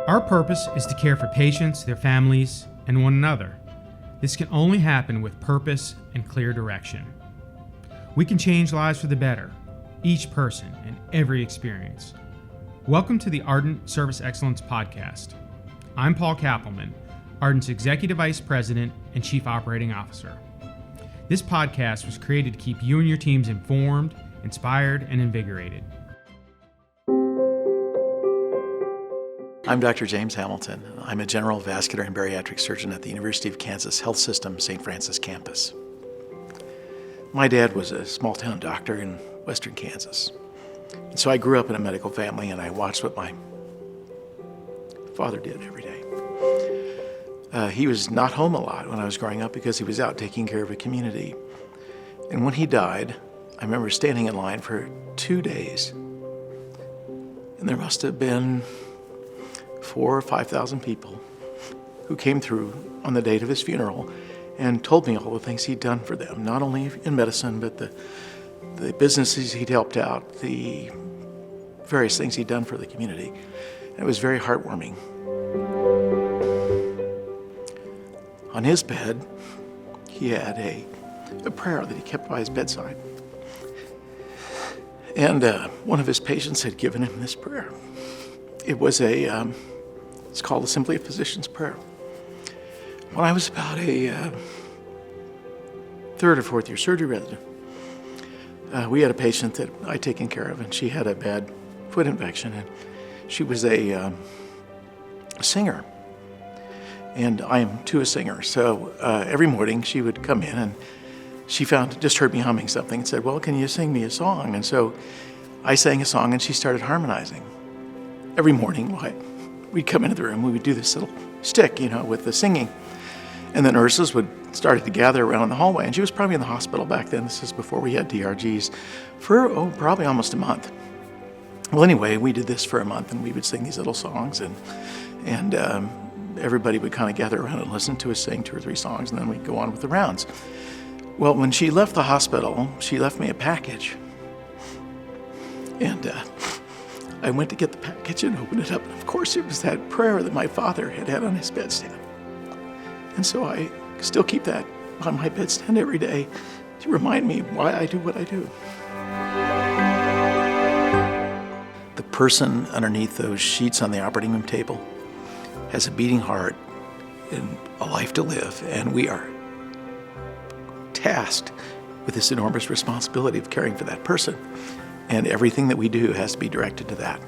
Our purpose is to care for patients, their families, and one another. This can only happen with purpose and clear direction. We can change lives for the better, each person and every experience. Welcome to the Ardent Service Excellence Podcast. I'm Paul Kappelman, Ardent's Executive Vice President and Chief Operating Officer. This podcast was created to keep you and your teams informed, inspired, and invigorated. I'm Dr. James Hamilton. I'm a general vascular and bariatric surgeon at the University of Kansas Health System St. Francis campus. My dad was a small-town doctor in western Kansas. And so I grew up in a medical family and I watched what my father did every day. He was not home a lot when I was growing up because he was out taking care of a community. And when he died, I remember standing in line for 2 days. And there must have been 4,000 or 5,000 people who came through on the date of his funeral and told me all the things he'd done for them, not only in medicine, but the businesses he'd helped out, the various things he'd done for the community. And it was very heartwarming. On his bed, he had a prayer that he kept by his bedside. And one of his patients had given him this prayer. It was it's called simply a physician's prayer. When I was about a third or fourth year surgery resident, we had a patient that I'd taken care of, and she had a bad foot infection, and she was a singer, and I am too a singer. So every morning she would come in, and she just heard me humming something and said, "Well, can you sing me a song?" And so I sang a song, and she started harmonizing. Every morning, we'd come into the room, we would do this little stick, with the singing. And the nurses started to gather around in the hallway, and she was probably in the hospital back then. This is before we had DRGs, for probably almost a month. Well, anyway, we did this for a month, and we would sing these little songs, and everybody would kind of gather around and listen to us sing 2 or 3 songs, and then we'd go on with the rounds. Well, when she left the hospital, she left me a package. And I went to get the package and opened it up. And of course, it was that prayer that my father had on his bedstand. And so I still keep that on my bedstand every day to remind me why I do what I do. The person underneath those sheets on the operating room table has a beating heart and a life to live, and we are tasked with this enormous responsibility of caring for that person. And everything that we do has to be directed to that.